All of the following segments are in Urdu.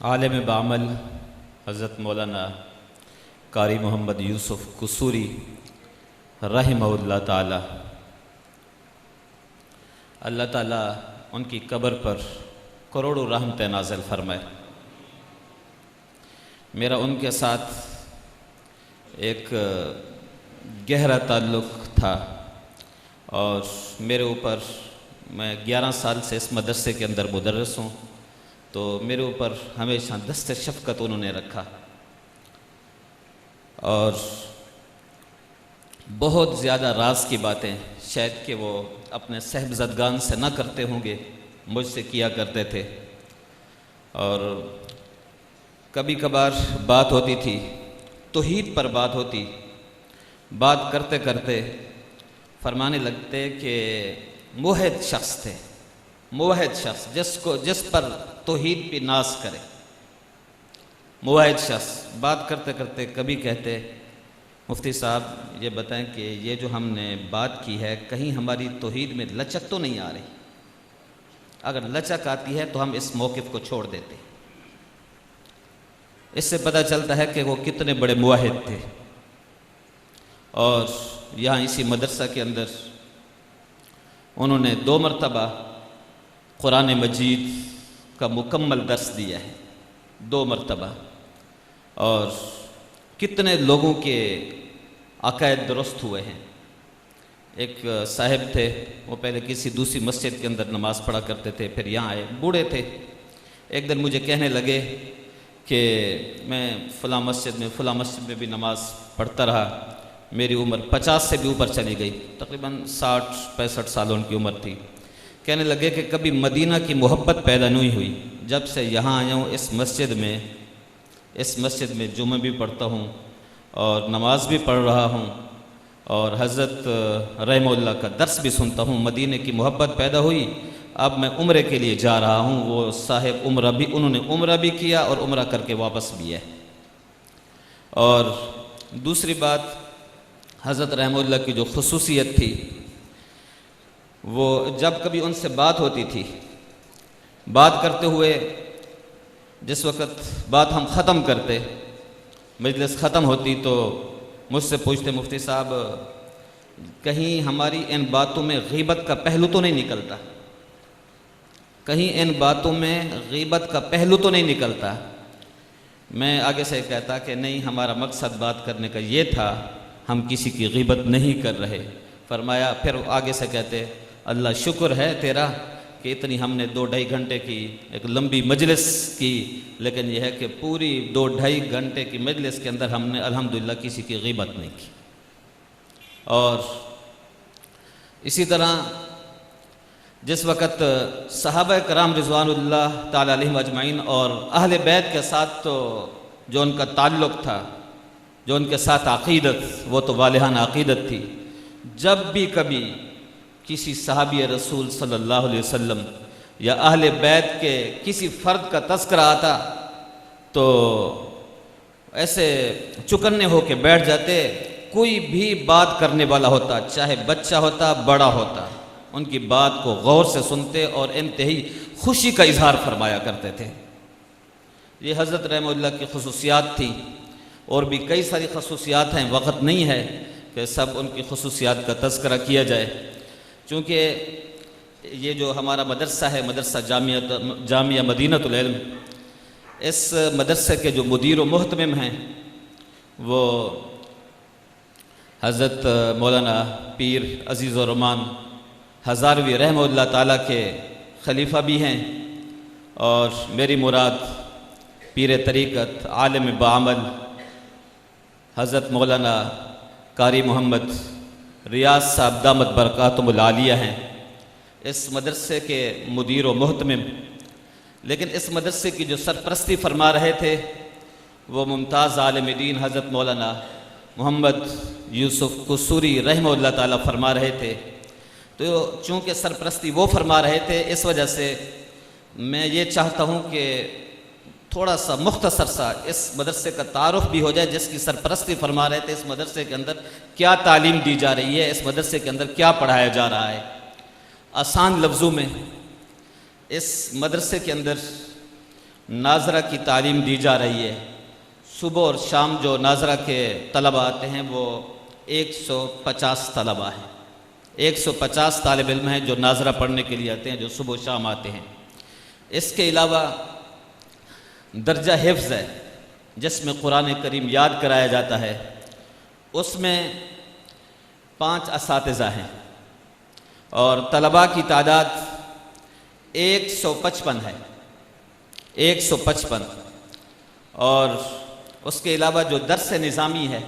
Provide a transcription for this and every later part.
عالم بعمل حضرت مولانا قاری محمد یوسف قصوری رحمہ اللہ تعالی، اللہ تعالیٰ ان کی قبر پر کروڑوں رحمتیں نازل فرمائے۔ میرا ان کے ساتھ ایک گہرا تعلق تھا اور میرے اوپر، میں 11 سال سے اس مدرسے کے اندر مدرس ہوں، تو میرے اوپر ہمیشہ دست شفقت انہوں نے رکھا اور بہت زیادہ راز کی باتیں شاید کہ وہ اپنے صاحبزادگان سے نہ کرتے ہوں گے، مجھ سے کیا کرتے تھے۔ اور کبھی کبھار بات ہوتی تھی، توحید پر بات ہوتی، بات کرتے کرتے فرمانے لگتے کہ موحد شخص تھے، موحد شخص جس پر توحید پہ ناز کرے، موحد شخص۔ بات کرتے کرتے کبھی کہتے مفتی صاحب یہ بتائیں کہ یہ جو ہم نے بات کی ہے کہیں ہماری توحید میں لچک تو نہیں آ رہی؟ اگر لچک آتی ہے تو ہم اس موقف کو چھوڑ دیتے۔ اس سے پتہ چلتا ہے کہ وہ کتنے بڑے موحد تھے۔ اور یہاں اسی مدرسہ کے اندر انہوں نے 2 مرتبہ قرآن مجید کا مکمل درس دیا ہے، 2 مرتبہ، اور کتنے لوگوں کے عقائد درست ہوئے ہیں۔ ایک صاحب تھے، وہ پہلے کسی دوسری مسجد کے اندر نماز پڑھا کرتے تھے، پھر یہاں آئے، بوڑھے تھے۔ ایک دن مجھے کہنے لگے کہ میں فلاں مسجد میں بھی نماز پڑھتا رہا، میری عمر 50 سے بھی اوپر چلی گئی، تقریباً 60-65 سال ان کی عمر تھی۔ کہنے لگے کہ کبھی مدینہ کی محبت پیدا نہیں ہوئی، جب سے یہاں آیا ہوں اس مسجد میں جمعہ بھی پڑھتا ہوں اور نماز بھی پڑھ رہا ہوں اور حضرت رحمہ اللہ کا درس بھی سنتا ہوں، مدینہ کی محبت پیدا ہوئی۔ اب میں عمرے کے لیے جا رہا ہوں۔ وہ صاحب انہوں نے عمرہ بھی کیا اور عمرہ کر کے واپس بھی ہے۔ اور دوسری بات، حضرت رحمہ اللہ کی جو خصوصیت تھی، وہ جب کبھی ان سے بات ہوتی تھی، بات کرتے ہوئے جس وقت بات ہم ختم کرتے، مجلس ختم ہوتی، تو مجھ سے پوچھتے مفتی صاحب کہیں ہماری ان باتوں میں غیبت کا پہلو تو نہیں نکلتا؟ کہیں ان باتوں میں غیبت کا پہلو تو نہیں نکلتا؟ میں آگے سے کہتا کہ نہیں، ہمارا مقصد بات کرنے کا یہ تھا، ہم کسی کی غیبت نہیں کر رہے۔ فرمایا، پھر آگے سے کہتے اللہ شکر ہے تیرا کہ اتنی ہم نے 2-2.5 گھنٹے کی ایک لمبی مجلس کی، لیکن یہ ہے کہ پوری 2-2.5 گھنٹے کی مجلس کے اندر ہم نے الحمدللہ کسی کی غیبت نہیں کی۔ اور اسی طرح جس وقت صحابہ کرام رضوان اللہ تعالی علیہم اجمعین اور اہل بیت کے ساتھ تو جو ان کا تعلق تھا، جو ان کے ساتھ عقیدت، وہ تو والہانہ عقیدت تھی۔ جب بھی کبھی کسی صحابی رسول صلی اللہ علیہ وسلم یا اہل بیت کے کسی فرد کا تذکرہ آتا تو ایسے چکنے ہو کے بیٹھ جاتے۔ کوئی بھی بات کرنے والا ہوتا، چاہے بچہ ہوتا بڑا ہوتا، ان کی بات کو غور سے سنتے اور انتہائی خوشی کا اظہار فرمایا کرتے تھے۔ یہ حضرت رحمہ اللہ کی خصوصیات تھی، اور بھی کئی ساری خصوصیات ہیں، وقت نہیں ہے کہ سب ان کی خصوصیات کا تذکرہ کیا جائے۔ چونکہ یہ جو ہمارا مدرسہ ہے، مدرسہ جامعہ مدینہ العلم، اس مدرسے کے جو مدیر و محتمم ہیں وہ حضرت مولانا پیر عزیز الرحمان ہزاروی رحمہ اللہ تعالیٰ کے خلیفہ بھی ہیں، اور میری مراد پیر طریقت عالم بعمل حضرت مولانا قاری محمد ریاض صاحب دامت برکاتہم العالیہ ہیں، اس مدرسے کے مدیر و محتمم۔ لیکن اس مدرسے کی جو سرپرستی فرما رہے تھے وہ ممتاز عالم دین حضرت مولانا محمد یوسف قصوری رحمہ اللہ تعالیٰ فرما رہے تھے۔ تو چونکہ سرپرستی وہ فرما رہے تھے، اس وجہ سے میں یہ چاہتا ہوں کہ تھوڑا سا مختصر سا اس مدرسے کا تعارف بھی ہو جائے، جس کی سرپرستی فرما رہے تھے۔ اس مدرسے کے اندر کیا تعلیم دی جا رہی ہے، اس مدرسے کے اندر کیا پڑھایا جا رہا ہے۔ آسان لفظوں میں اس مدرسے کے اندر ناظرہ کی تعلیم دی جا رہی ہے۔ صبح اور شام جو ناظرہ کے طلبہ آتے ہیں وہ 150 طلبہ ہیں، 150 طالب علم ہیں جو ناظرہ پڑھنے کے لیے آتے ہیں، جو صبح و شام آتے ہیں۔ اس کے علاوہ درجہ حفظ ہے جس میں قرآن کریم یاد کرایا جاتا ہے، اس میں 5 اساتذہ ہیں اور طلباء کی تعداد 155 ہے، 155۔ اور اس کے علاوہ جو درس نظامی ہے،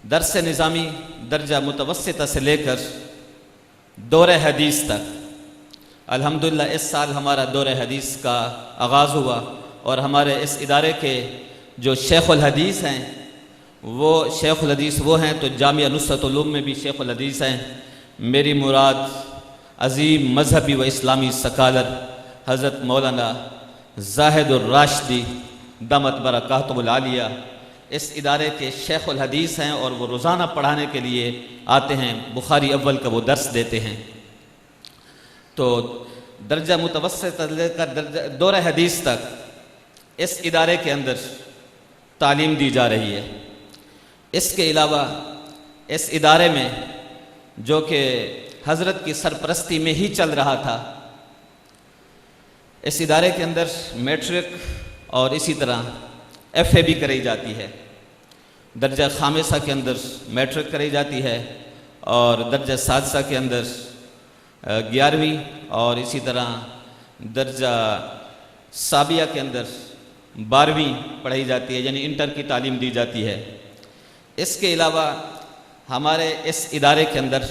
درس نظامی درجہ متوسطہ سے لے کر دور حدیث تک، الحمدللہ اس سال ہمارا دور حدیث کا آغاز ہوا اور ہمارے اس ادارے کے جو شیخ الحدیث ہیں وہ شیخ الحدیث وہ ہیں تو جامعہ نصرت العلوم میں بھی شیخ الحدیث ہیں۔ میری مراد عظیم مذہبی و اسلامی سکالر حضرت مولانا زاہد الراشدی دامت برکاتہ العالیہ اس ادارے کے شیخ الحدیث ہیں اور وہ روزانہ پڑھانے کے لیے آتے ہیں، بخاری اول کا وہ درس دیتے ہیں۔ تو درجہ متوسط لے کر درجہ دور حدیث تک اس ادارے کے اندر تعلیم دی جا رہی ہے۔ اس کے علاوہ اس ادارے میں جو کہ حضرت کی سرپرستی میں ہی چل رہا تھا، اس ادارے کے اندر میٹرک اور اسی طرح ایف اے بھی کرائی جاتی ہے۔ درجہ خامسہ کے اندر میٹرک کرائی جاتی ہے اور درجہ سادسہ کے اندر 11ویں اور اسی طرح درجہ سابعہ کے اندر 12ویں پڑھائی جاتی ہے، یعنی انٹر کی تعلیم دی جاتی ہے۔ اس کے علاوہ ہمارے اس ادارے کے اندر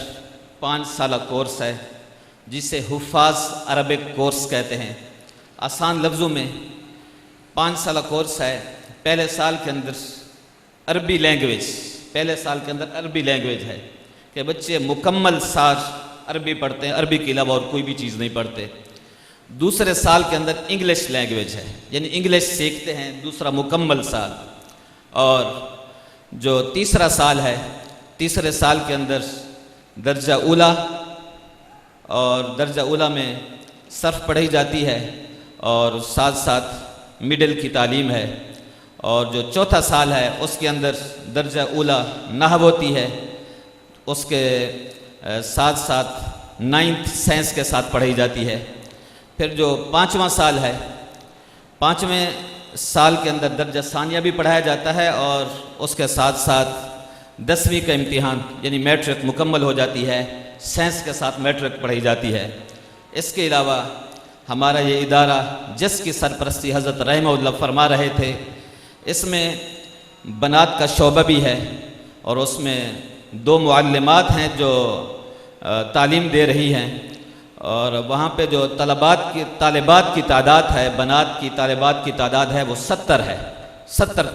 5 سالہ کورس ہے جسے حفاظ عربک کورس کہتے ہیں۔ آسان لفظوں میں 5 سالہ کورس ہے۔ پہلے سال کے اندر عربی لینگویج، پہلے سال کے اندر عربی لینگویج ہے کہ بچے مکمل سال عربی پڑھتے ہیں، عربی کے علاوہ اور کوئی بھی چیز نہیں پڑھتے۔ دوسرے سال کے اندر انگلش لینگویج ہے، یعنی انگلش سیکھتے ہیں دوسرا مکمل سال۔ اور جو تیسرا سال ہے، تیسرے سال کے اندر درجہ اولیٰ اور درجہ اولیٰ میں صرف پڑھی جاتی ہے اور ساتھ ساتھ مڈل کی تعلیم ہے۔ اور جو چوتھا سال ہے اس کے اندر درجہ اولیٰ نحو ہوتی ہے، اس کے ساتھ ساتھ 9th سائنس کے ساتھ پڑھی جاتی ہے۔ پھر جو 5واں سال ہے، 5ویں سال کے اندر درجہ ثانیہ بھی پڑھایا جاتا ہے اور اس کے ساتھ ساتھ 10ویں کا امتحان یعنی میٹرک مکمل ہو جاتی ہے، سائنس کے ساتھ میٹرک پڑھی جاتی ہے۔ اس کے علاوہ ہمارا یہ ادارہ جس کی سرپرستی حضرت رحمہ اللہ فرما رہے تھے، اس میں بنات کا شعبہ بھی ہے اور اس میں 2 معلمات ہیں جو تعلیم دے رہی ہیں، اور وہاں پہ جو طالبات کی تعداد ہے، بنات کی طالبات کی تعداد ہے وہ 70 ہے، 70